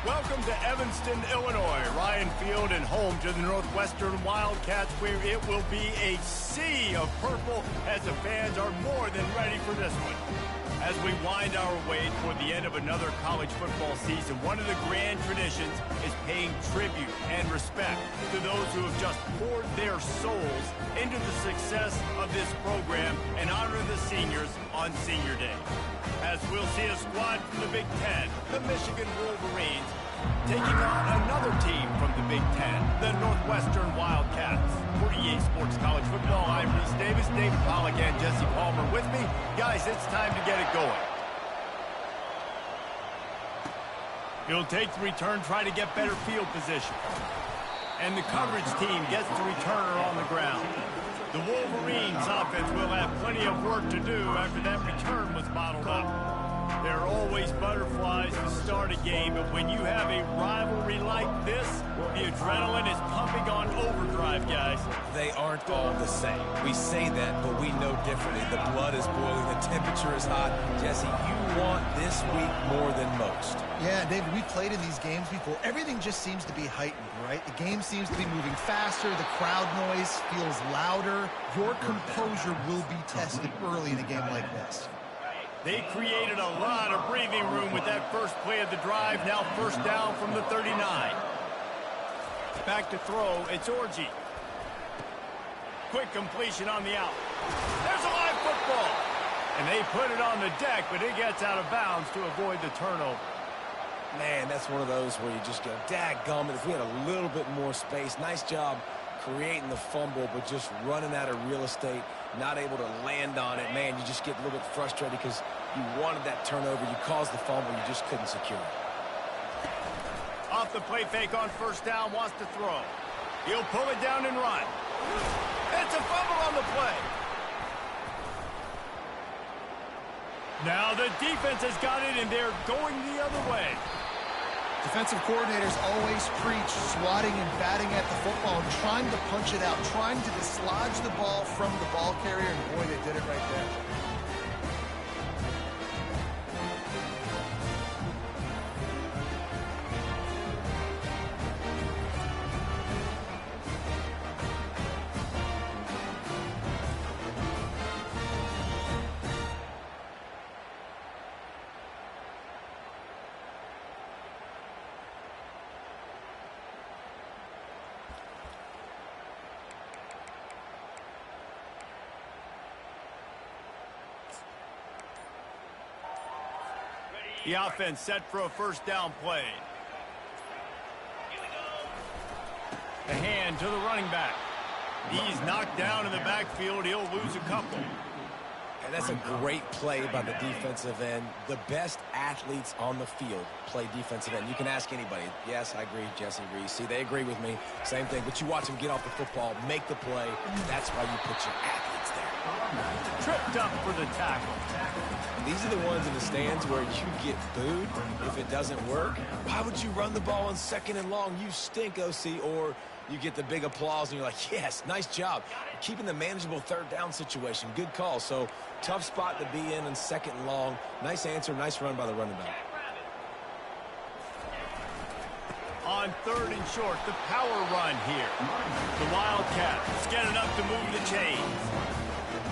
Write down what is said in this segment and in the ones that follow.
Welcome to Evanston, Illinois. Ryan Field and home to the Northwestern Wildcats, where it will be a sea of purple as the fans are more than ready for this one. As we wind our way toward the end of another college football season, one of the grand traditions is paying tribute and respect to those who have just poured their souls into the success of this program and honor the seniors on Senior Day. As we'll see a squad from the Big Ten, the Michigan Wolverines, taking on another team from the Big Ten, the Northwestern Wildcats. For EA Sports College Football, I'm Reese Davis, David Pollack, and Jesse Palmer with me. Guys, it's time to get it going. He'll take the return, try to get better field position. And the coverage team gets the returner on the ground. The Wolverines offense will have plenty of work to do after that return was bottled up. There are always butterflies to start a game, but when you have a rivalry like this, the adrenaline is pumping on overdrive, guys. They aren't all the same. We say that, but we know differently. The blood is boiling, the temperature is hot. Jesse, you want this week more than most. Yeah, David, we've played in these games before. Everything just seems to be heightened, right? The game seems to be moving faster. The crowd noise feels louder. Your composure will be tested early in a game like this. They created a lot of breathing room with that first play of the drive. Now first down from the 39. Back to throw. It's Orji. Quick completion on the out. There's a live football. And they put it on the deck, but it gets out of bounds to avoid the turnover. Man, that's one of those where you just go, dadgummit, if we had a little bit more space. Nice job creating the fumble, but just running out of real estate, not able to land on it. Man, you just get a little bit frustrated because you wanted that turnover. You caused the fumble. You just couldn't secure it. Off the play fake on first down, wants to throw. He'll pull it down and run. It's a fumble on the play. Now the defense has got it, and they're going the other way. Defensive coordinators always preach swatting and batting at the football and trying to punch it out, trying to dislodge the ball from the ball carrier, and boy, they did it right there. The offense set for a first down play. The hand to the running back. He's knocked down in the backfield. He'll lose a couple. And that's a great play by the defensive end. The best athletes on the field play defensive end. You can ask anybody. Yes, I agree, Jesse Reese. See, they agree with me. Same thing. But you watch them get off the football, make the play. That's why you put your athletes there. Tripped up for the tackle. These are the ones in the stands where you get booed if it doesn't work. Why would you run the ball on second and long? You stink, OC. Or you get the big applause and you're like, yes, nice job. Keeping the manageable third down situation. Good call. So tough spot to be in second and long. Nice answer, nice run by the running back. On third and short, the power run here. The Wildcats get enough to move the chains.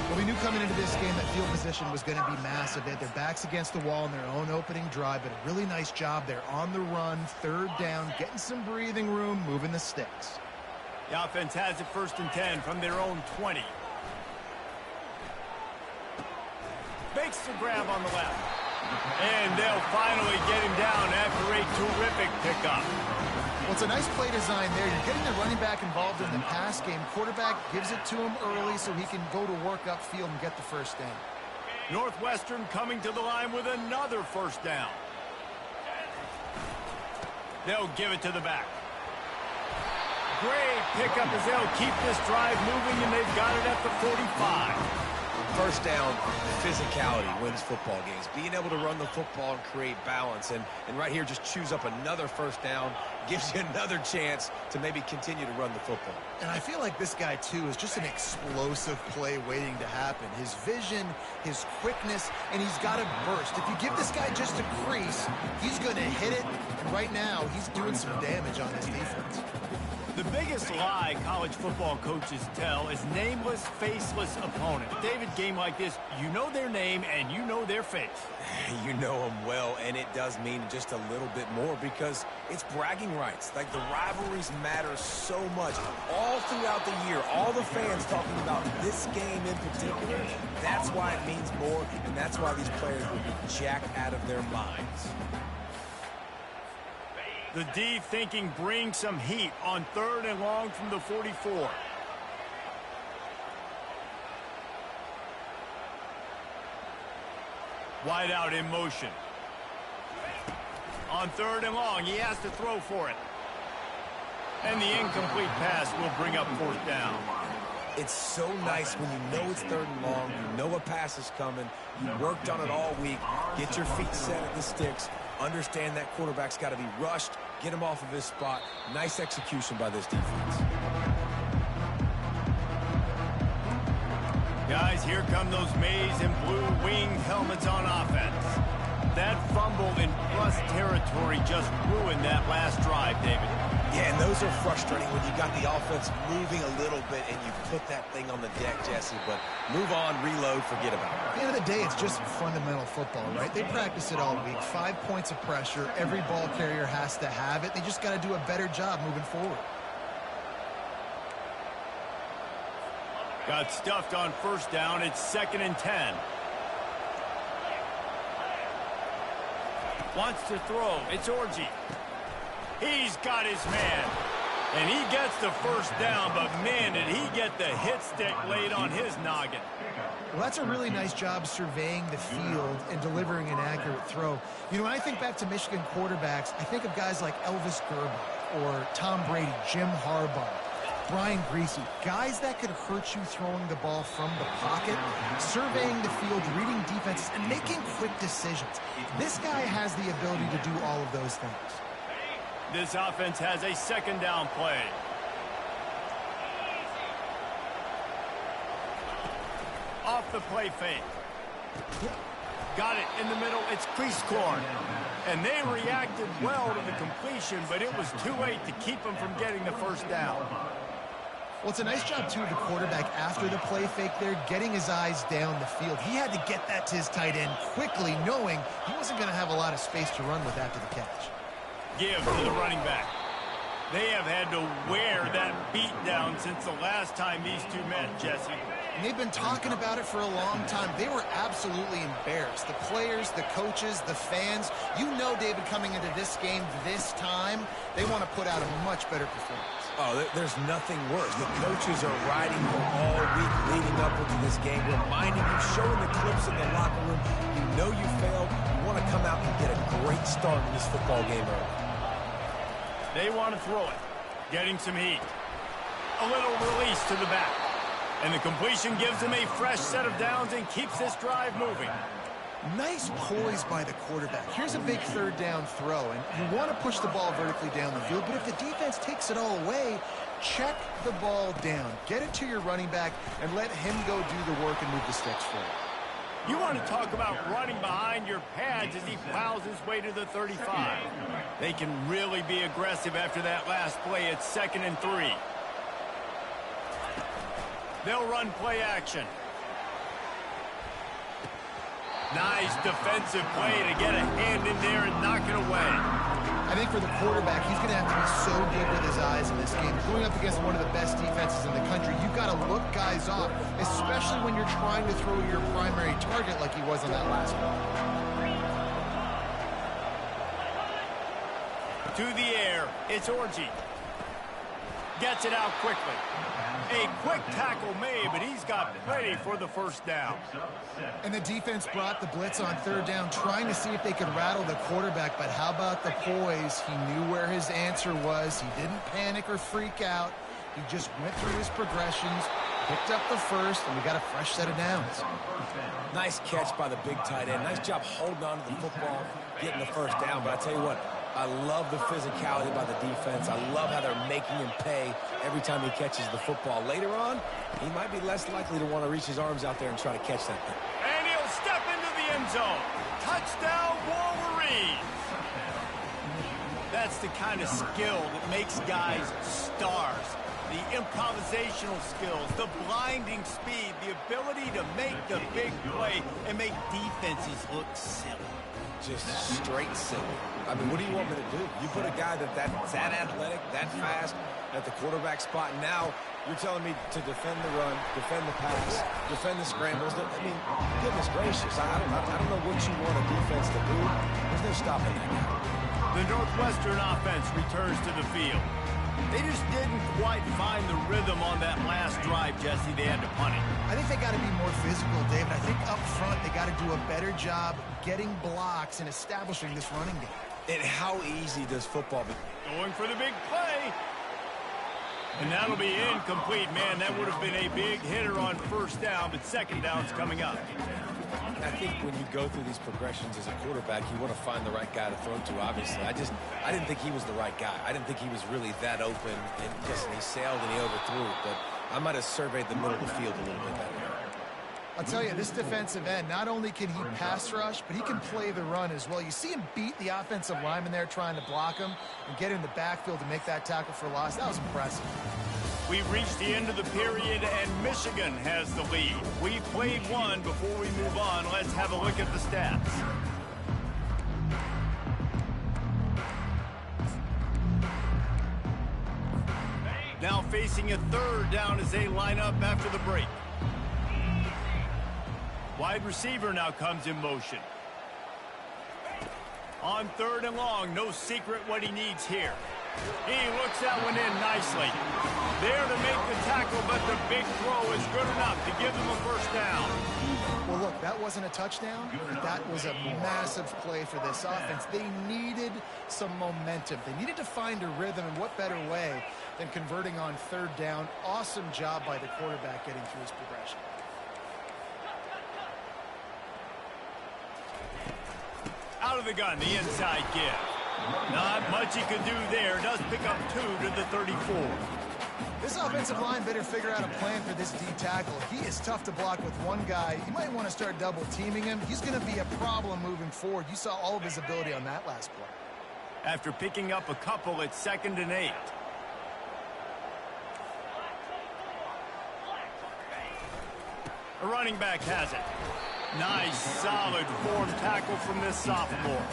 Well, we knew coming into this game that field position was going to be massive. They had their backs against the wall in their own opening drive, but a really nice job there on the run, third down, getting some breathing room, moving the sticks. The offense has it first and 10 from their own 20. Makes the grab on the left. And they'll finally get him down after a terrific pickup. Well, it's a nice play design there. You're getting the running back involved in the pass game. Quarterback gives it to him early so he can go to work upfield and get the first down. Northwestern coming to the line with another first down. They'll give it to the back. Great pickup as they'll keep this drive moving, and they've got it at the 45. First down, physicality wins football games. Being able to run the football and create balance. And right here, just choose up another first down. gives you another chance to maybe continue to run the football. And I feel like this guy, too, is just an explosive play waiting to happen. His vision, his quickness, and he's got to burst. If you give this guy just a crease, he's going to hit it. And right now, he's doing some damage on this defense. The biggest lie college football coaches tell is nameless, faceless opponent. David, game like this, you know their name and you know their face. You know them well, and it does mean just a little bit more because it's bragging rights. Like, the rivalries matter so much. All throughout the year, all the fans talking about this game in particular. That's why it means more, and that's why these players will be jacked out of their minds. The D thinking bring some heat on 3rd and long from the 44. Wide out in motion. On 3rd and long, he has to throw for it. And the incomplete pass will bring up 4th down. It's so nice when you know it's 3rd and long, you know a pass is coming, you worked on it all week, get your feet set at the sticks, understand that quarterback's got to be rushed, get him off of his spot. Nice execution by this defense. Guys, here come those maize and blue winged helmets on offense. That fumble in plus territory just ruined that last drive, David. Yeah, and those are frustrating when you got the offense moving a little bit and you put that thing on the deck, Jesse. But move on, reload, forget about it. At the end of the day, it's just fundamental football, right? They practice it all week. 5 points of pressure. Every ball carrier has to have it. They just got to do a better job moving forward. Got stuffed on 1st down. It's 2nd and 10. Wants to throw. It's Orji. He's got his man. And he gets the 1st down, but man, did he get the hit stick laid on his noggin. Well, that's a really nice job surveying the field and delivering an accurate throw. You know, when I think back to Michigan quarterbacks, I think of guys like Elvis Gerber or Tom Brady, Jim Harbaugh, Brian Greasy, guys that could hurt you throwing the ball from the pocket, surveying the field, reading defenses, and making quick decisions. This guy has the ability to do all of those things. This offense has a 2nd down play. Off the play fake. Got it in the middle. It's crease corn. And they reacted well to the completion, but it was too late to keep them from getting the 1st down. Well, it's a nice job, too, of the quarterback after the play fake there, getting his eyes down the field. He had to get that to his tight end quickly, knowing he wasn't going to have a lot of space to run with after the catch. Give to the running back. They have had to wear that beat down since the last time these two met, Jesse. And they've been talking about it for a long time. They were absolutely embarrassed. The players, the coaches, the fans. You know, David, coming into this game this time, they want to put out a much better performance. Oh, there's nothing worse. The coaches are riding you all week leading up into this game, reminding you, showing the clips in the locker room. You know you failed. You want to come out and get a great start in this football game early. They want to throw it. Getting some heat. A little release to the back. And the completion gives them a fresh set of downs and keeps this drive moving. Nice poise by the quarterback. Here's a big 3rd down throw, and you want to push the ball vertically down the field, but if the defense takes it all away, check the ball down. Get it to your running back and let him go do the work and move the sticks for you. You want to talk about running behind your pads as he plows his way to the 35. They can really be aggressive after that last play. It's 2nd and 3. They'll run play action. Nice defensive play to get a hand in there and knock it away. I think for the quarterback, he's going to have to be so good with his eyes in this game. Going up against one of the best defenses in the country, you've got to look guys off, especially when you're trying to throw your primary target like he was on that last one. To the air, it's Orji. Gets it out quickly. A quick tackle made, but he's got plenty for the 1st down. And the defense brought the blitz on 3rd down, trying to see if they could rattle the quarterback. But how about the poise? He knew where his answer was. He didn't panic or freak out. He just went through his progressions, picked up the 1st, and we got a fresh set of downs. Nice catch by the big tight end. Nice job holding on to the football, getting the 1st down. But I tell you what, I love the physicality by the defense. I love how they're making him pay every time he catches the football. Later on, he might be less likely to want to reach his arms out there and try to catch that thing. And he'll step into the end zone. Touchdown, Wolverines! That's the kind of skill that makes guys stars. The improvisational skills, the blinding speed, the ability to make the big play and make defenses look silly. Just straight silly. I mean, what do you want me to do? You put a guy that's that athletic, that fast, at the quarterback spot. Now you're telling me to defend the run, defend the pass, defend the scrambles. I mean, goodness gracious. I don't know what you want a defense to do. There's no stopping that now. The Northwestern offense returns to the field. They just didn't quite find the rhythm on that last drive, Jesse. They had to punt it. I think they got to be more physical, David. I think up front they got to do a better job getting blocks and establishing this running game. And how easy does football be? Going for the big play. And that'll be incomplete. Man, that would have been a big hitter on first down, but second down's coming up. I think when you go through these progressions as a quarterback, you want to find the right guy to throw to, obviously. I didn't think he was the right guy. I didn't think he was really that open. And listen, he sailed and he overthrew it, but I might have surveyed the middle of the field a little bit better. I'll tell you, this defensive end, not only can he pass rush, but he can play the run as well. You see him beat the offensive lineman there trying to block him and get in the backfield to make that tackle for loss. That was impressive. We've reached the end of the period, and Michigan has the lead. We played one. Before we move on, let's have a look at the stats. Now facing a third down as they line up after the break. Wide receiver now comes in motion. On third and long, no secret what he needs here. He looks that one in nicely. There to make the tackle, but the big throw is good enough to give them a first down. Well, look, that wasn't a touchdown. That was a massive play for this offense. They needed some momentum. They needed to find a rhythm, and what better way than converting on third down. Awesome job by the quarterback getting through his progression. Out of the gun, the inside give. Not much he could do there. Does pick up 2 to the 34. This offensive line better figure out a plan for this D tackle. He is tough to block with one guy. You might want to start double teaming him. He's going to be a problem moving forward. You saw all of his ability on that last play. After picking up a couple, it's 2nd and 8. A running back has it. Nice, solid form tackle from this sophomore.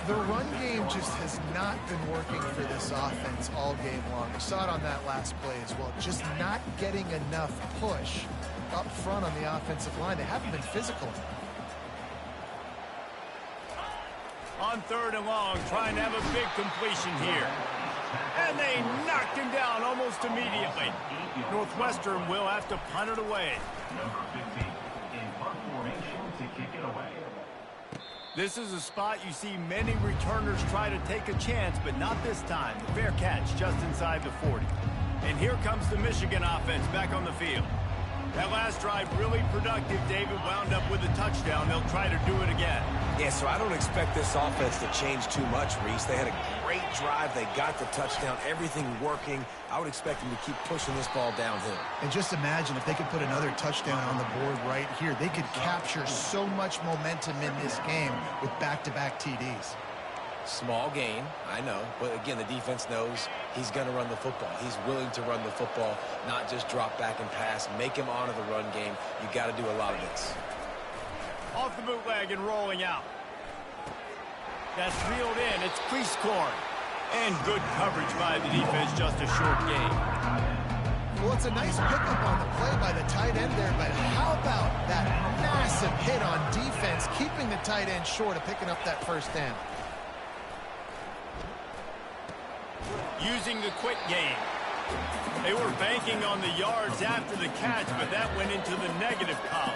The run game just has not been working for this offense all game long. We saw it on that last play as well. Just not getting enough push up front on the offensive line. They haven't been physical. On third and long, trying to have a big completion here. And they knocked him down almost immediately. Northwestern will have to punt it away. This is a spot you see many returners try to take a chance, but not this time. The fair catch just inside the 40. And here comes the Michigan offense back on the field. That last drive really productive. David wound up with a touchdown. They'll try to do it again. Yeah, so I don't expect this offense to change too much, Reese. They had a great drive. They got the touchdown. Everything working. I would expect them to keep pushing this ball downhill. And just imagine if they could put another touchdown on the board right here. They could capture so much momentum in this game with back-to-back TDs. Small gain, I know. But again, the defense knows he's going to run the football. He's willing to run the football, not just drop back and pass. Make him honor the run game. You got to do a lot of this. Off the bootleg and rolling out. That's reeled in. It's crease corn. And good coverage by the defense, just a short gain. Well, it's a nice pickup on the play by the tight end there, but how about that massive hit on defense, keeping the tight end short of picking up that first down? Using the quick game. They were banking on the yards after the catch, but that went into the negative column.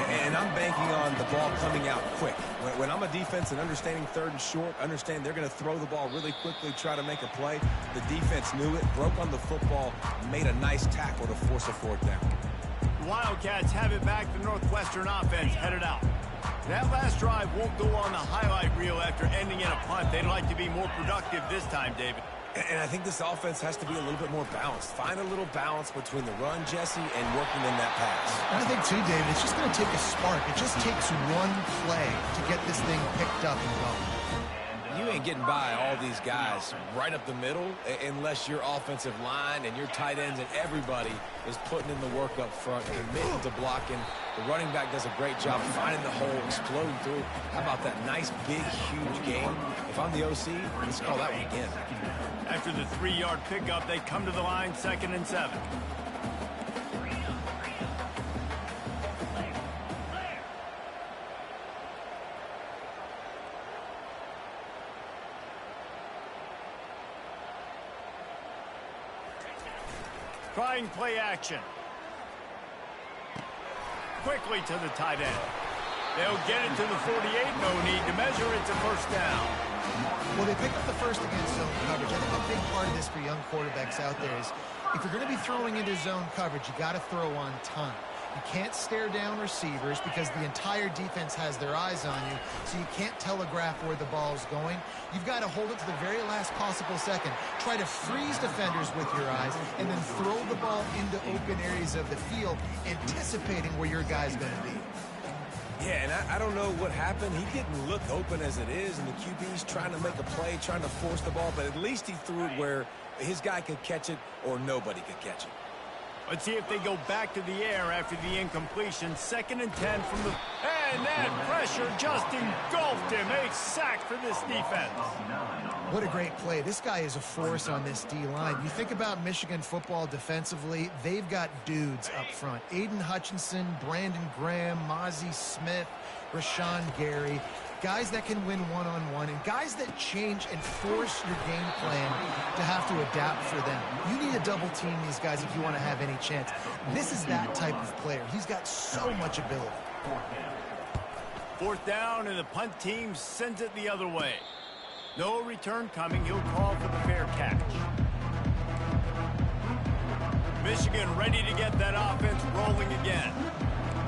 And I'm banking on the ball coming out quick. When I'm a defense and understanding third and short, understand they're going to throw the ball really quickly, try to make a play. The defense knew it, broke on the football, made a nice tackle to force a fourth down. The Wildcats have it back. The Northwestern offense headed out. That last drive won't go on the highlight reel after ending in a punt. They'd like to be more productive this time, David. And I think this offense has to be a little bit more balanced. Find a little balance between the run, Jesse, and working in that pass. And I think, too, David, it's just going to take a spark. It just takes one play to get this thing picked up and going. You ain't getting by all these guys right up the middle unless your offensive line and your tight ends and everybody is putting in the work up front, committing to blocking. The running back does a great job finding the hole, exploding through. How about that nice, big, huge game? If I'm the OC, let's call that one again. After the 3-yard pickup, they come to the line, 2nd and 7. Trying play action. Quickly to the tight end. They'll get it to the 48. No need to measure. It's a first down. Well, they picked up the first against zone coverage. I think a big part of this for young quarterbacks out there is if you're going to be throwing into zone coverage, you got to throw on time. You can't stare down receivers because the entire defense has their eyes on you, so you can't telegraph where the ball's going. You've got to hold it to the very last possible second. Try to freeze defenders with your eyes and then throw the ball into open areas of the field, anticipating where your guy's going to be. Yeah, and I don't know what happened. He didn't look open as it is, and the QB's trying to make a play, trying to force the ball, but at least he threw it where his guy could catch it or nobody could catch it. Let's see if they go back to the air after the incompletion. 2nd and 10 from the... And that pressure just engulfed him. A sack for this defense. What a great play. This guy is a force on this D-line. You think about Michigan football defensively, they've got dudes up front. Aiden Hutchinson, Brandon Graham, Mozzie Smith, Rashawn Gary. Guys that can win one-on-one and guys that change and force your game plan to have to adapt for them. You need to double-team these guys if you want to have any chance. This is that type of player. He's got so much ability. 4th down, and the punt team sends it the other way. No return coming. He'll call for the fair catch. Michigan ready to get that offense rolling again.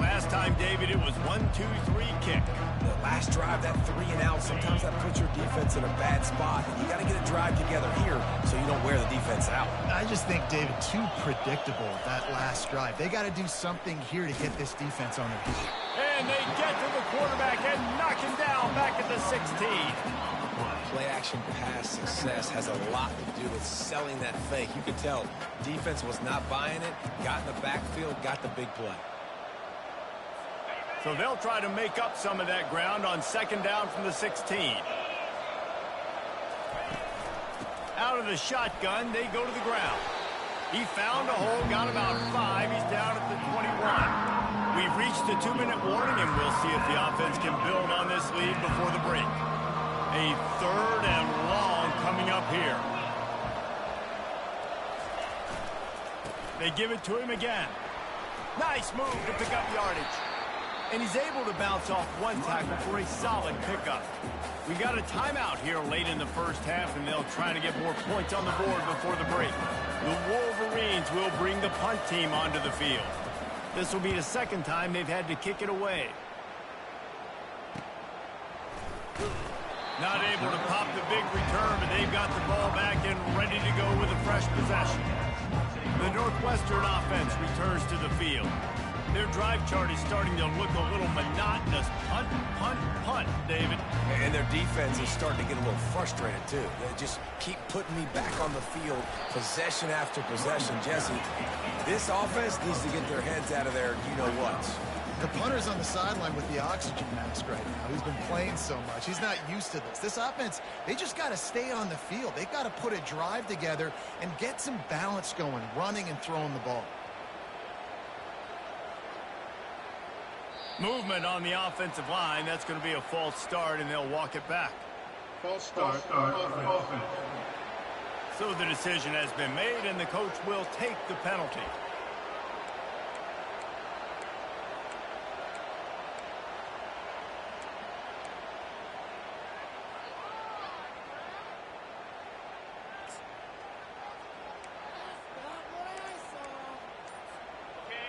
Last time, David, it was 1-2-3 kick. The last drive, that 3 and out, sometimes that puts your defense in a bad spot. You got to get a drive together here so you don't wear the defense out. I just think, David, too predictable that last drive. They got to do something here to get this defense on their feet. And they get to the quarterback and knock him down back at the 16. Play-action pass success has a lot to do with selling that fake. You could tell defense was not buying it, got in the backfield, got the big play. So they'll try to make up some of that ground on 2nd down from the 16. Out of the shotgun, they go to the ground. He found a hole, got about 5. He's down at the 21. We've reached the 2-minute warning, and we'll see if the offense can build on this lead before the break. A 3rd and long coming up here. They give it to him again. Nice move to pick up yardage. And he's able to bounce off one tackle for a solid pickup. We got a timeout here late in the first half, and they'll try to get more points on the board before the break. The Wolverines will bring the punt team onto the field. This will be the 2nd time they've had to kick it away. Not able to pop the big return, but they've got the ball back and ready to go with a fresh possession. The Northwestern offense returns to the field. Their drive chart is starting to look a little monotonous. Punt, punt, punt, David. And their defense is starting to get a little frustrated, too. They just keep putting me back on the field, possession after possession. Jesse, this offense needs to get their heads out of their you-know-what. The punter's on the sideline with the oxygen mask right now. He's been playing so much. He's not used to this. This offense, they just got to stay on the field. They've got to put a drive together and get some balance going, running and throwing the ball. Movement on the offensive line. That's going to be a false start, and they'll walk it back. False start offense. So the decision has been made, and the coach will take the penalty.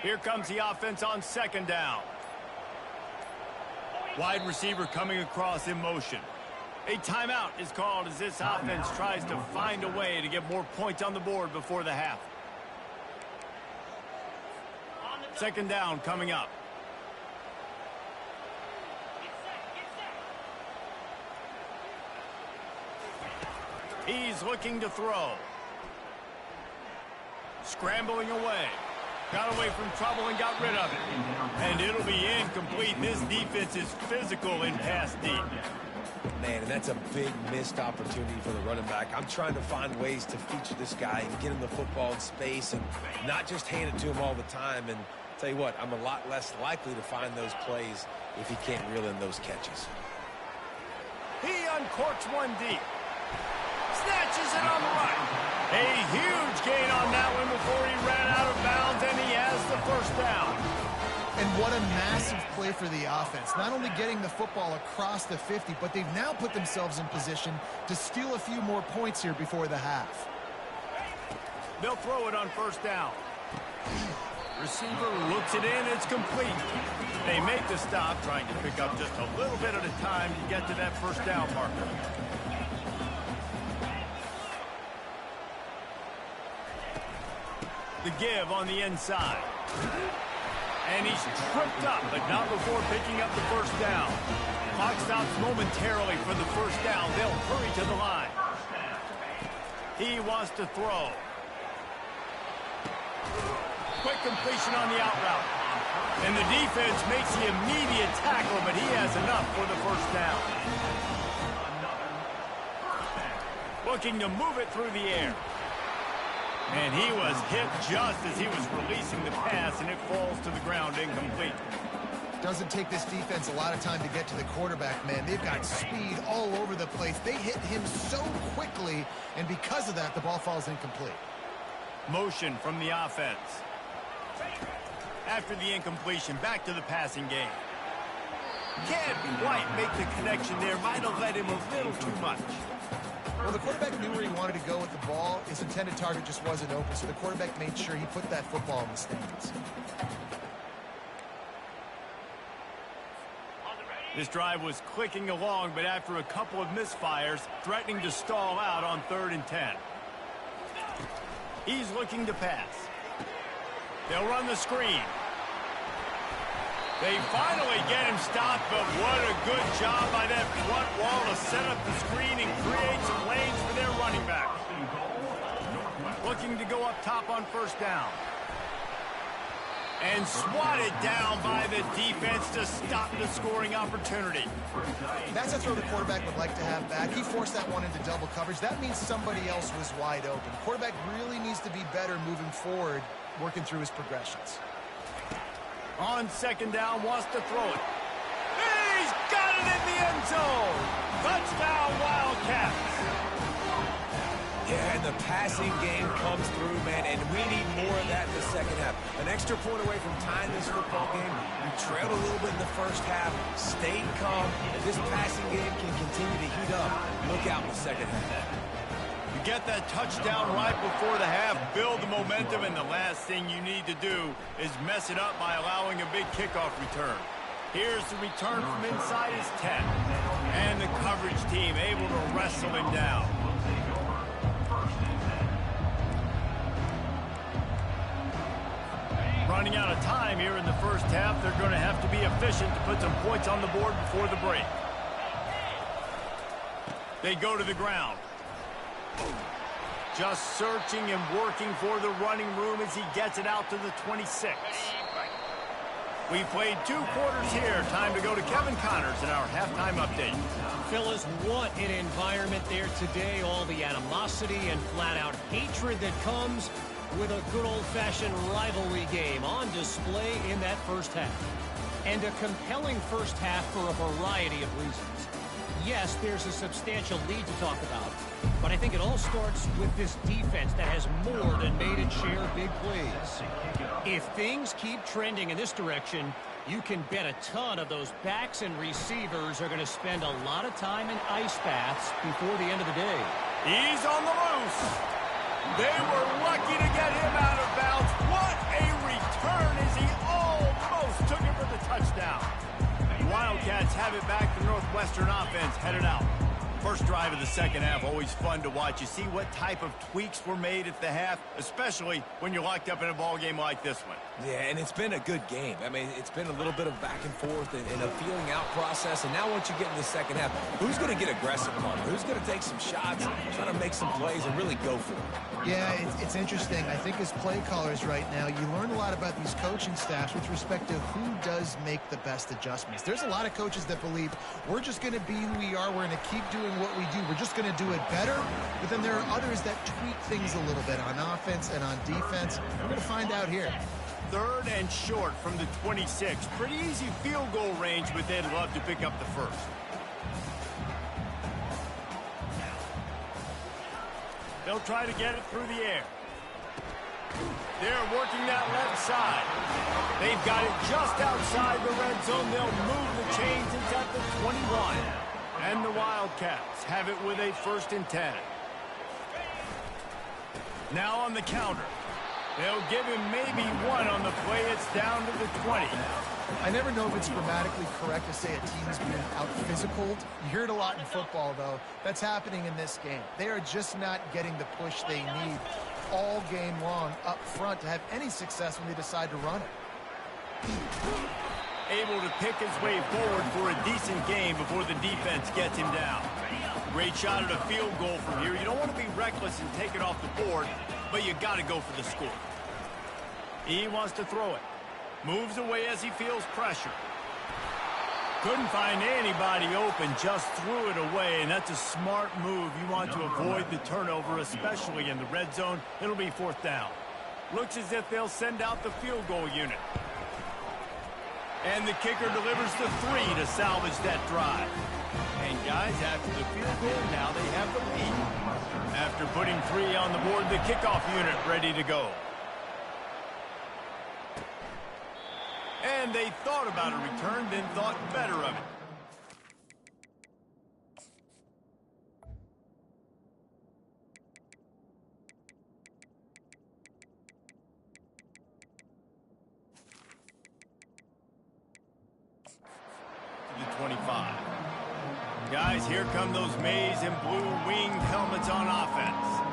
Here comes the offense on 2nd down. Wide receiver coming across in motion. A timeout is called as this offense tries to find a way to get more points on the board before the half. Second down coming up. He's looking to throw. Scrambling away. Got away from trouble and got rid of it. And it'll be incomplete. This defense is physical in pass deep. Man, and that's a big missed opportunity for the running back. I'm trying to find ways to feature this guy and get him the football in space and not just hand it to him all the time. And tell you what, I'm a lot less likely to find those plays if he can't reel in those catches. He uncorks one deep. Snatches it on the right. A huge gain on that one before he ran out of bounds, and he has the first down. And what a massive play for the offense. Not only getting the football across the 50, but they've now put themselves in position to steal a few more points here before the half. They'll throw it on first down. Receiver looks it in. It's complete. They make the stop, trying to pick up just a little bit at a time to get to that first down marker. The give on the inside. And he's tripped up, but not before picking up the first down. Clock stops momentarily for the first down. They'll hurry to the line. He wants to throw. Quick completion on the out route. And the defense makes the immediate tackle, but he has enough for the first down. Looking to move it through the air. And he was hit just as he was releasing the pass, and it falls to the ground incomplete. Doesn't take this defense a lot of time to get to the quarterback, man. They've got speed all over the place. They hit him so quickly, and because of that, the ball falls incomplete. Motion from the offense. After the incompletion, back to the passing game. Can't quite make the connection there. Might have led him a little too much. Well, the quarterback knew where he wanted to go with the ball. His intended target just wasn't open, so the quarterback made sure he put that football in the stands. This drive was clicking along, but after a couple of misfires, threatening to stall out on 3rd and 10. He's looking to pass. They'll run the screen. They finally get him stopped, but what a good job by that front wall to set up the screen and create some lanes for their running back. Looking to go up top on first down. And swatted down by the defense to stop the scoring opportunity. That's a throw the quarterback would like to have back. He forced that one into double coverage. That means somebody else was wide open. Quarterback really needs to be better moving forward, working through his progressions. On second down, wants to throw it. He's got it in the end zone. Touchdown, Wildcats. Yeah, and the passing game comes through, man, and we need more of that in the second half. An extra point away from tying this football game. We trailed a little bit in the first half, stayed calm. If this passing game can continue to heat up, look out in the second half. You get that touchdown right before the half, build the momentum, and the last thing you need to do is mess it up by allowing a big kickoff return. Here's the return from inside his 10. And the coverage team able to wrestle him down. Running out of time here in the first half. They're going to have to be efficient to put some points on the board before the break. They go to the ground. Just searching and working for the running room as he gets it out to the 26. We played 2 quarters here. Time to go to Kevin Connors in our halftime update. Fellas, what an environment there today. All the animosity and flat-out hatred that comes with a good old-fashioned rivalry game on display in that first half. And a compelling first half for a variety of reasons. Yes, there's a substantial lead to talk about, but I think it all starts with this defense that has more than made its share of big plays. If things keep trending in this direction, you can bet a ton of those backs and receivers are going to spend a lot of time in ice baths before the end of the day. He's on the loose. They were lucky to get him out of bounds. What a return as he almost took it for the touchdown. The Wildcats Wildcats have it back. The Northwestern offense headed out. First drive of the second half, always fun to watch. You see what type of tweaks were made at the half, especially when you're locked up in a ball game like this one. Yeah, and it's been a good game. I mean, it's been a little bit of back and forth and a feeling out process. And now once you get in the second half, who's going to get aggressive on it? Who's going to take some shots, try to make some plays, and really go for it? Yeah, it's interesting. I think as play callers right now, you learn a lot about these coaching staffs with respect to who does make the best adjustments. There's a lot of coaches that believe we're just going to be who we are. We're going to keep doing what we do. We're just going to do it better. But then there are others that tweak things a little bit on offense and on defense. We're going to find out here. Third and short from the 26. Pretty easy field goal range, but they'd love to pick up the first. They'll try to get it through the air. They're working that left side. They've got it just outside the red zone. They'll move the chains. It's at the 21. And the Wildcats have it with a 1st and 10. Now on the counter. They'll give him maybe one on the play. It's down to the 20. I never know if it's grammatically correct to say a team is being out-physicaled. You hear it a lot in football, though. That's happening in this game. They are just not getting the push they need all game long up front to have any success when they decide to run it. Able to pick his way forward for a decent game before the defense gets him down. Great shot at a field goal from here. You don't want to be reckless and take it off the board, but you got to go for the score. He wants to throw it. Moves away as he feels pressure. Couldn't find anybody open, just threw it away, and that's a smart move. You want to avoid the turnover, especially in the red zone. It'll be 4th down. Looks as if they'll send out the field goal unit. And the kicker delivers the 3 to salvage that drive. And guys, after the field goal, now they have the lead. After putting 3 on the board, the kickoff unit ready to go. And they thought about a return, then thought better of it. To the 25. Guys, here come those maize and blue winged helmets on offense.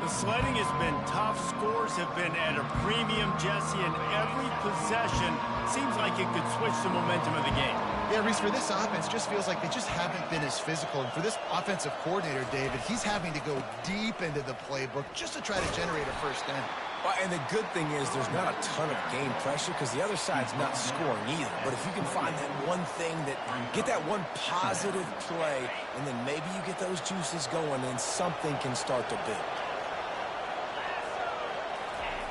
The sledding has been tough. Scores have been at a premium, Jesse, and every possession seems like it could switch the momentum of the game. Yeah, Reese, for this offense, just feels like they just haven't been as physical. And for this offensive coordinator, David, he's having to go deep into the playbook just to try to generate a 1st down. Well, and the good thing is there's not a ton of game pressure because the other side's not scoring either. But if you can find that one thing that, get that one positive play, and then maybe you get those juices going, and something can start to build.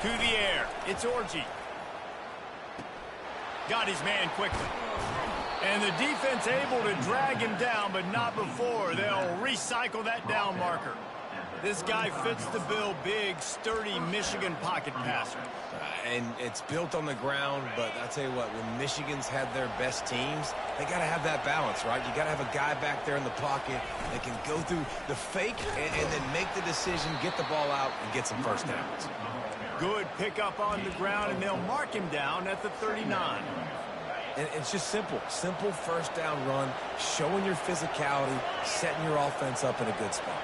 To the air, it's Orji. Got his man quickly. And the defense able to drag him down, but not before. They'll recycle that down marker. This guy fits the bill, big, sturdy Michigan pocket passer. And it's built on the ground, but I'll tell you what, when Michigan's had their best teams, they got to have that balance, right? You got to have a guy back there in the pocket that can go through the fake and then make the decision, get the ball out, and get some 1st downs. Good pickup on the ground, and they'll mark him down at the 39. And it's just simple 1st down run, showing your physicality, setting your offense up in a good spot.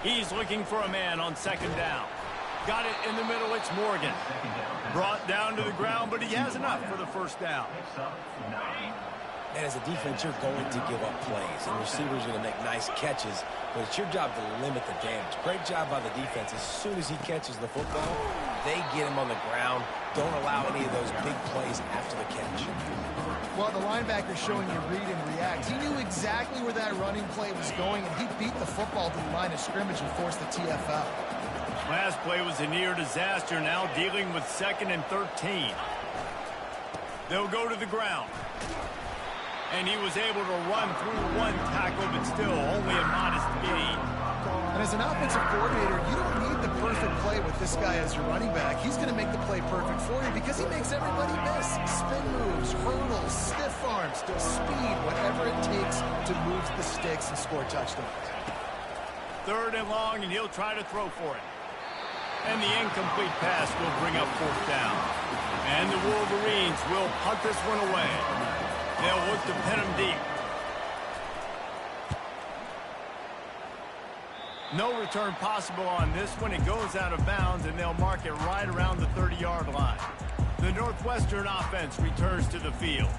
He's looking for a man on 2nd down. Got it in the middle, it's Morgan. Brought down to the ground, but he has enough for the 1st down. And as a defense, you're going to give up plays, and receivers are going to make nice catches, but it's your job to limit the damage. Great job by the defense. As soon as he catches the football, they get him on the ground. Don't allow any of those big plays after the catch. Well, the linebacker's showing you read and react. He knew exactly where that running play was going, and he beat the football to the line of scrimmage and forced the TFL. Last play was a near disaster, now dealing with 2nd and 13. They'll go to the ground. And he was able to run through 1 tackle, but still only a modest gain. And as an offensive coordinator, you don't need the perfect play with this guy as your running back. He's going to make the play perfect for you because he makes everybody miss. Spin moves, hurdles, stiff arms, speed, whatever it takes to move the sticks and score touchdowns. 3rd and long, and he'll try to throw for it. And the incomplete pass will bring up 4th down. And the Wolverines will punt this one away. They'll look to pin him deep. No return possible on this one. It goes out of bounds, and they'll mark it right around the 30-yard line. The Northwestern offense returns to the field.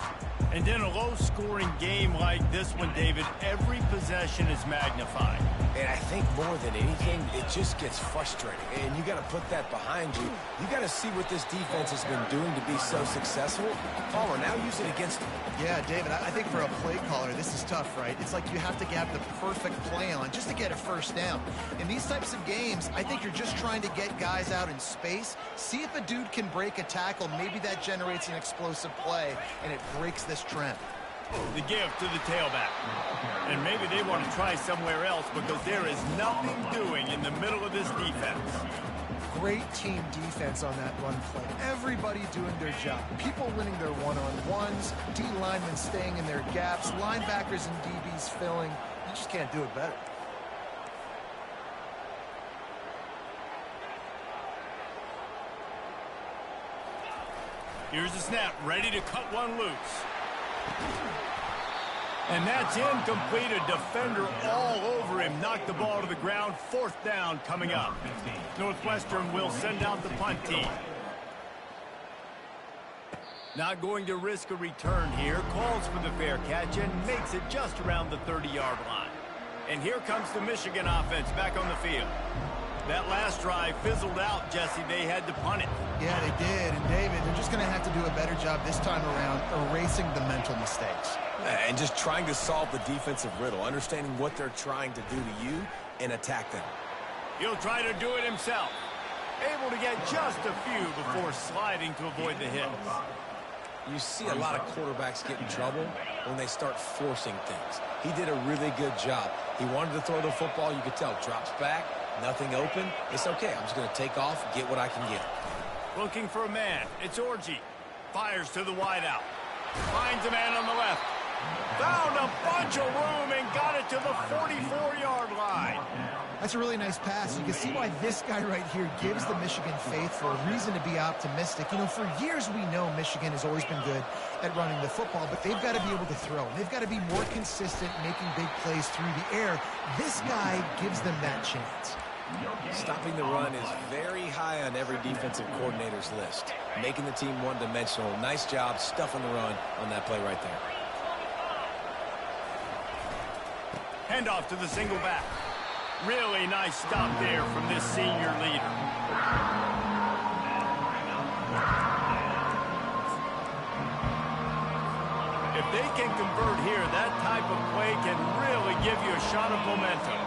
And in a low-scoring game like this one, David, every possession is magnified. And I think more than anything, it just gets frustrating. And you got to put that behind you. You got to see what this defense has been doing to be so successful. Palmer, now use it against them. Yeah, David, I think for a play caller, this is tough, right? It's like you have to have the perfect play on just to get a first down. In these types of games, I think you're just trying to get guys out in space, see if a dude can break a tackle. Maybe that generates an explosive play, and it breaks this trend. The give to the tailback. And maybe they want to try somewhere else because there is nothing doing in the middle of this defense. Great team defense on that run play. Everybody doing their job. People winning their one-on-ones, D linemen staying in their gaps, linebackers and DBs filling. You just can't do it better. Here's the snap, ready to cut one loose. And that's incomplete. A defender all over him. Knocked the ball to the ground. Fourth down coming up. Northwestern will send out the punt team. Not going to risk a return here. Calls for the fair catch and makes it just around the 30-yard line. And here comes the Michigan offense back on the field. That last drive fizzled out, Jesse. They had to punt it. Yeah, they did. And, David, they're just going to have to do a better job this time around erasing the mental mistakes. And just trying to solve the defensive riddle, understanding what they're trying to do to you and attack them. He'll try to do it himself. Able to get just a few before sliding to avoid the hit. You see a lot of quarterbacks get in trouble when they start forcing things. He did a really good job. He wanted to throw the football. You could tell. Drops back, nothing open. It's okay. I'm just going to take off, get what I can get. Looking for a man. It's Orji. Fires to the wideout. Finds a man on the left. Found a bunch of room and got it to the 44-yard line. That's a really nice pass. You can see why this guy right here gives the Michigan faithful a reason to be optimistic. You know, for years we know Michigan has always been good at running the football, but they've got to be able to throw. They've got to be more consistent making big plays through the air. This guy gives them that chance. Stopping the run is very high on every defensive coordinator's list. Making the team one-dimensional. Nice job stuffing the run on that play right there. Handoff to the single back. Really nice stop there from this senior leader. If they can convert here, that type of play can really give you a shot of momentum.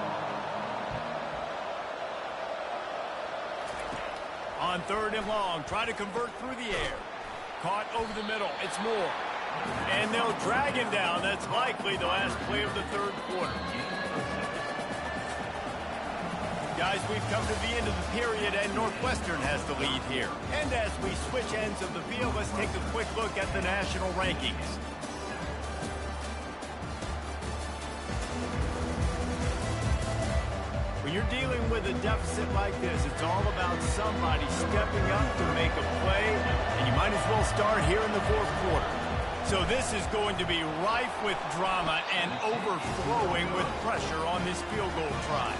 On 3rd and long, try to convert through the air. Caught over the middle. It's Moore. And they'll drag him down. That's likely the last play of the 3rd quarter. Guys, we've come to the end of the period, and Northwestern has the lead here. And as we switch ends of the field, let's take a quick look at the national rankings. When you're dealing with a deficit like this, it's all about somebody stepping up to make a play, and you might as well start here in the 4th quarter. So this is going to be rife with drama and overflowing with pressure on this field goal try.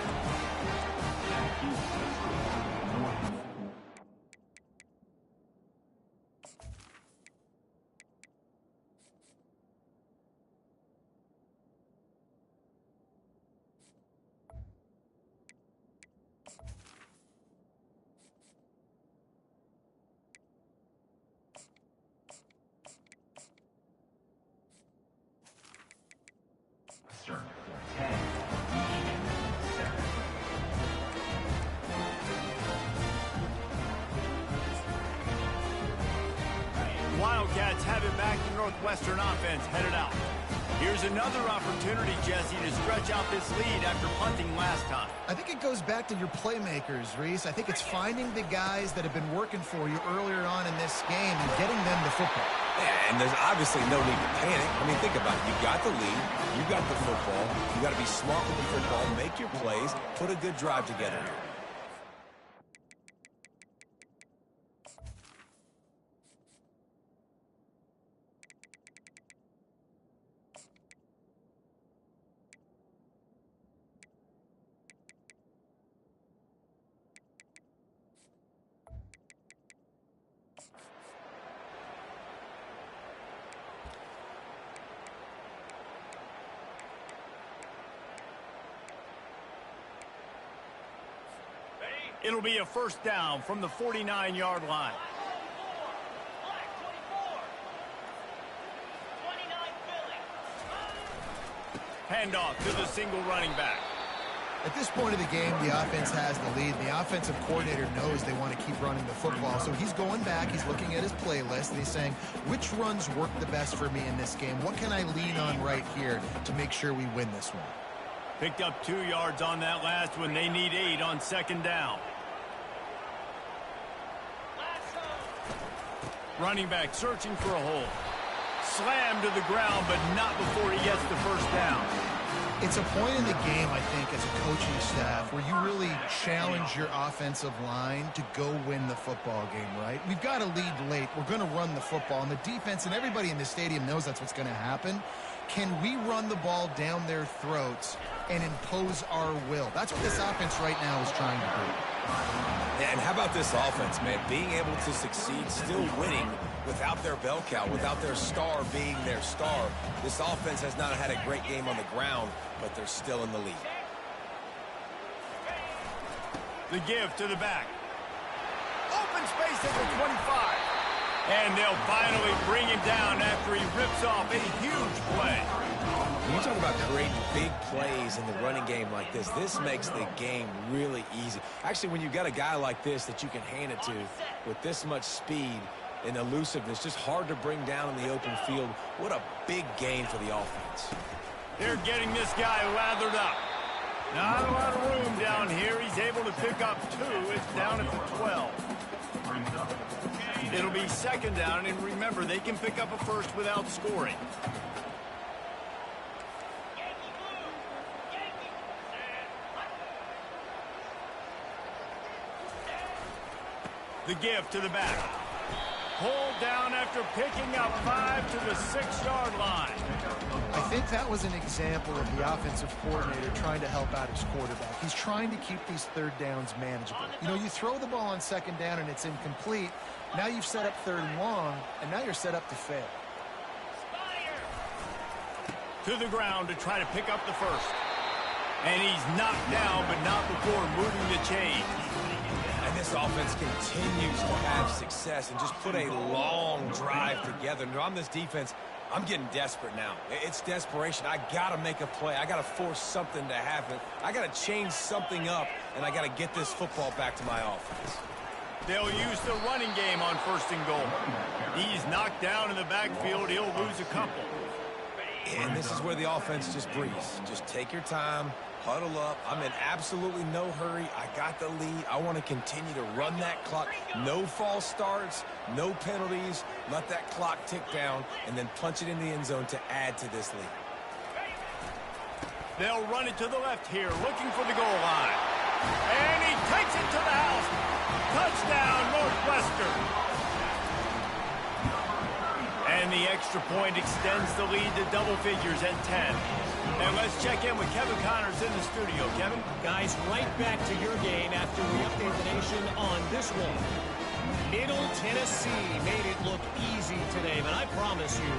Wildcats have it back. The Northwestern offense headed out. Here's another opportunity, Jesse, to stretch out this lead after punting last time. I think it goes back to your playmakers, Reese. I think it's finding the guys that have been working for you earlier on in this game and getting them the football. Yeah, and there's obviously no need to panic. I mean, think about it. You got the lead. You got the football. You got to be smart with the football, make your plays, put a good drive together here. It'll be a first down from the 49-yard line. Handoff to the single running back. At this point of the game, the offense has the lead. The offensive coordinator knows they want to keep running the football. So he's going back, he's looking at his playlist, and he's saying, which runs work the best for me in this game? What can I lean on right here to make sure we win this one? Picked up 2 yards on that last one. They need 8 on second down. Running back searching for a hole. Slammed to the ground, but not before he gets the first down. It's a point in the game, I think, as a coaching staff, where you really challenge your offensive line to go win the football game, right? We've got to lead late. We're going to run the football. And the defense and everybody in the stadium knows that's what's going to happen. Can we run the ball down their throats and impose our will? That's what this offense right now is trying to do. And how about this offense, man? Being able to succeed, still winning without their bell cow, without their star being their star. This offense has not had a great game on the ground, but they're still in the lead. The give to the back. Open space at the 25. And they'll finally bring him down after he rips off a huge play. When you talk about creating big plays in the running game like this makes the game really easy. Actually, when you've got a guy like this that you can hand it to with this much speed and elusiveness, just hard to bring down in the open field, what a big game for the offense. They're getting this guy lathered up. Not a lot of room down here. He's able to pick up 2. It's down at the 12. It'll be second down, and remember, they can pick up a first without scoring. The give to the back. Pulled down after picking up 5 to the 6-yard line. I think that was an example of the offensive coordinator trying to help out his quarterback. He's trying to keep these third downs manageable. You know, you throw the ball on second down and it's incomplete. Now you've set up third and long, and now you're set up to fail. To the ground to try to pick up the first. And he's knocked down, but not before moving the chain. And this offense continues to have success and just put a long drive together. And on this defense, I'm getting desperate now. It's desperation. I got to make a play. I got to force something to happen. I got to change something up, and I got to get this football back to my offense. They'll use the running game on first and goal. He's knocked down in the backfield. He'll lose a couple. And this is where the offense just breathes. Just take your time, huddle up. I'm in absolutely no hurry. I got the lead. I want to continue to run that clock. No false starts, no penalties. Let that clock tick down, and then punch it in the end zone to add to this lead. They'll run it to the left here, looking for the goal line. And he takes it to the house. Touchdown, Northwestern. And the extra point extends the lead to double figures at 10. And let's check in with Kevin Connors in the studio. Kevin? Guys, right back to your game after we update the nation on this one. Middle Tennessee made it look easy today, but I promise you,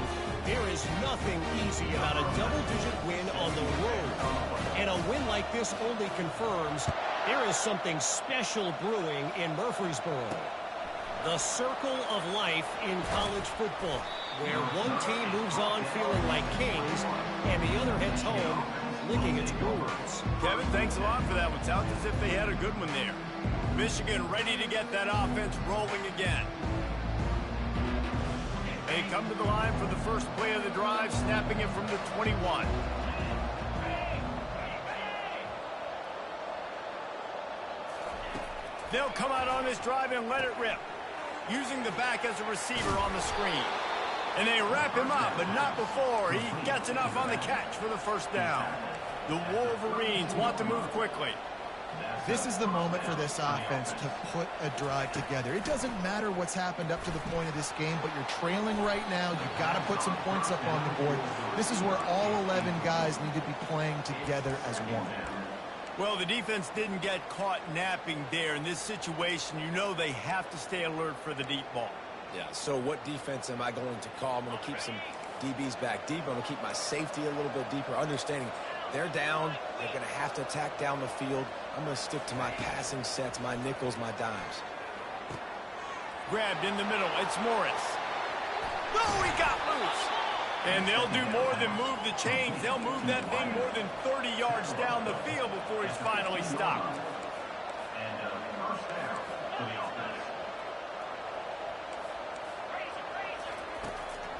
there is nothing easy about a double-digit win on the road. And a win like this only confirms there is something special brewing in Murfreesboro. The circle of life in college football, where one team moves on feeling like kings and the other heads home licking its wounds. Kevin, thanks a lot for that one. Sounds as if they had a good one there. Michigan ready to get that offense rolling again. They come to the line for the first play of the drive, snapping it from the 21. They'll come out on this drive and let it rip, using the back as a receiver on the screen. And they wrap him up, but not before he gets enough on the catch for the first down. The Wolverines want to move quickly. This is the moment for this offense to put a drive together. It doesn't matter what's happened up to the point of this game, but you're trailing right now. You've got to put some points up on the board. This is where all 11 guys need to be playing together as one. Well, the defense didn't get caught napping there. In this situation, you know they have to stay alert for the deep ball. Yeah, so what defense am I going to call? I'm going to keep some DBs back deep. I'm going to keep my safety a little bit deeper, understanding They're down. They're going to have to attack down the field. I'm going to stick to my passing sets, my nickels, my dimes. Grabbed in the middle. It's Morris. Oh, he got loose. And they'll do more than move the chains. They'll move that thing more than 30 yards down the field before he's finally stopped.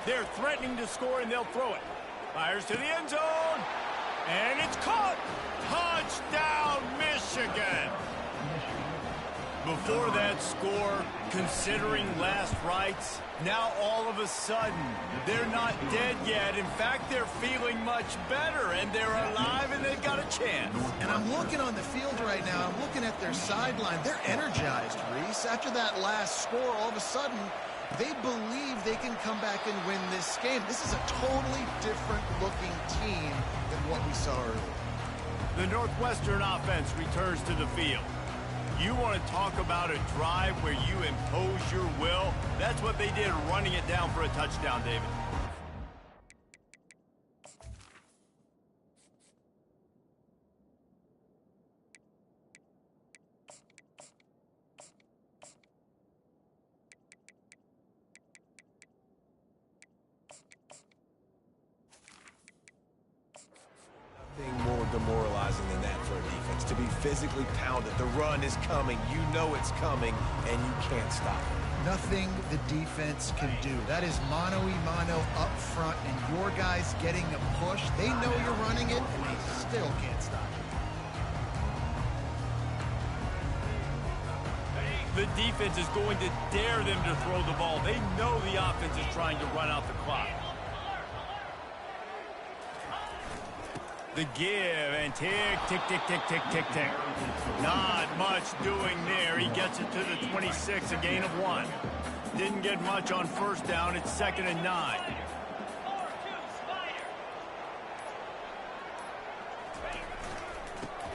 They're threatening to score, and they'll throw it. Fires to the end zone. And it's caught. Touchdown, Michigan. Before that score, considering last rites, now all of a sudden, they're not dead yet. In fact, they're feeling much better, and they're alive, and they've got a chance. And I'm looking on the field right now. I'm looking at their sideline. They're energized, Reese. After that last score, all of a sudden, they believe they can come back and win this game. This is a totally different-looking team than what we saw earlier. The Northwestern offense returns to the field. You want to talk about a drive where you impose your will? That's what they did, running it down for a touchdown, David. Nothing more demoralizing than that for a defense, to be physically pounded. The run is coming. You know it's coming, and you can't stop it. Nothing the defense can do. That is mano-a-mano up front, and your guys getting a push. They know you're running it, and they still can't stop it. The defense is going to dare them to throw the ball. They know the offense is trying to run out the clock. The give, and tick, tick, tick, tick, tick, tick, tick. Not much doing there. He gets it to the 26, a gain of 1. Didn't get much on first down. It's 2nd and 9.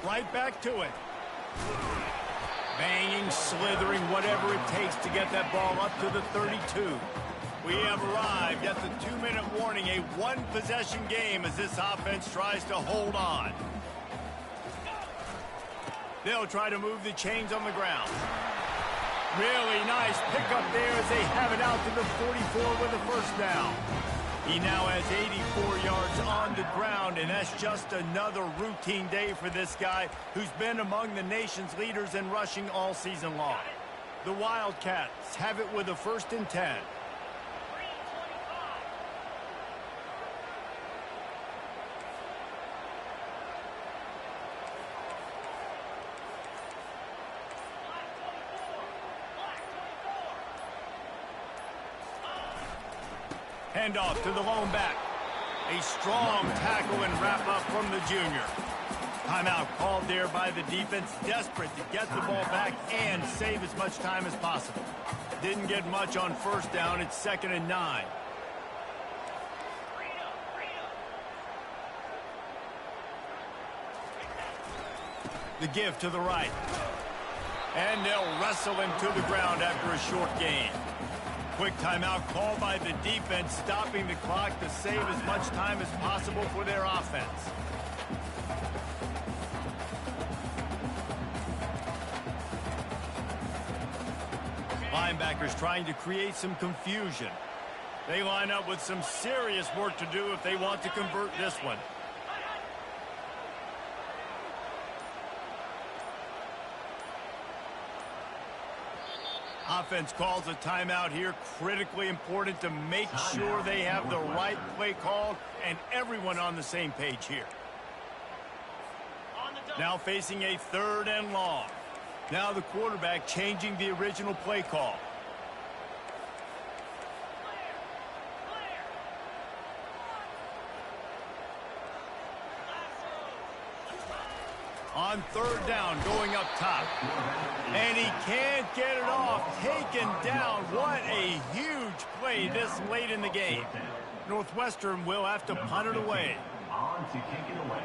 Right back to it. Banging, slithering, whatever it takes to get that ball up to the 32. We have arrived at the 2-minute warning, a one-possession game as this offense tries to hold on. They'll try to move the chains on the ground. Really nice pickup there as they have it out to the 44 with a first down. He now has 84 yards on the ground, and that's just another routine day for this guy who's been among the nation's leaders in rushing all season long. The Wildcats have it with a 1st and 10. Handoff to the lone back. A strong tackle and wrap up from the junior. Timeout called there by the defense, desperate to get the ball back and save as much time as possible. Didn't get much on first down. It's 2nd and 9. The give to the right. And they'll wrestle him to the ground after a short gain. Quick timeout called by the defense, stopping the clock to save as much time as possible for their offense. Linebackers trying to create some confusion. They line up with some serious work to do if they want to convert this one. Offense calls a timeout here. Critically important to make sure they have the right play called and everyone on the same page here. Now facing a 3rd and long. Now the quarterback changing the original play call. On 3rd down, going up top. And he can't get it off. Taken down. What a huge play this late in the game. Northwestern will have to punt it away. On to kick it away.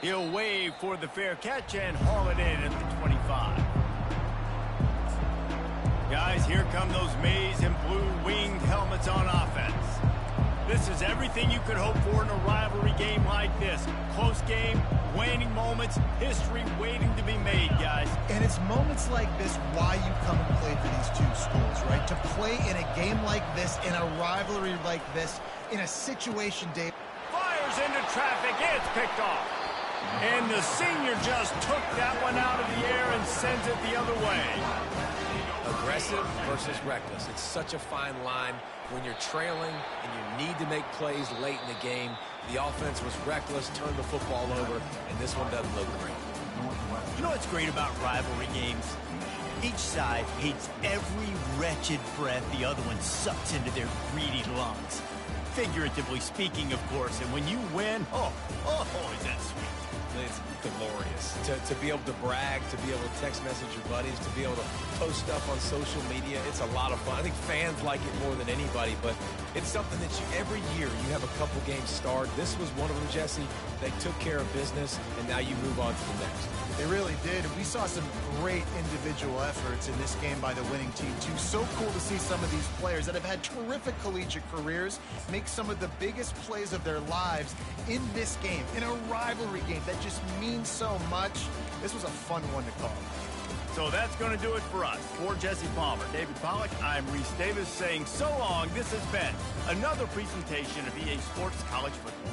He'll wave for the fair catch and haul it in at the 25. Guys, here come those maize and blue winged helmets on offense. This is everything you could hope for in a rivalry game like this. Close game, waning moments, history waiting to be made, guys. And it's moments like this why you come and play for these two schools, right? To play in a game like this, in a rivalry like this, in a situation, Dave. Fires into traffic, it's picked off. And the senior just took that one out of the air and sends it the other way. Aggressive versus reckless. It's such a fine line when you're trailing and you need to make plays late in the game. The offense was reckless, turned the football over, and this one doesn't look great. You know what's great about rivalry games? Each side hates every wretched breath the other one sucks into their greedy lungs. Figuratively speaking, of course, and when you win, oh, is that sweet. It's glorious to be able to brag, to be able to text message your buddies, to be able to post stuff on social media. It's a lot of fun. I think fans like it more than anybody, but it's something that every year you have a couple games start. This was one of them, Jesse. They took care of business, and now you move on to the next. They really did. We saw some great individual efforts in this game by the winning team, too. So cool to see some of these players that have had terrific collegiate careers make some of the biggest plays of their lives in this game, in a rivalry game that just means so much. This was a fun one to call. So that's going to do it for us. For Jesse Palmer, David Pollack, I'm Reese Davis saying so long. This has been another presentation of EA Sports College Football.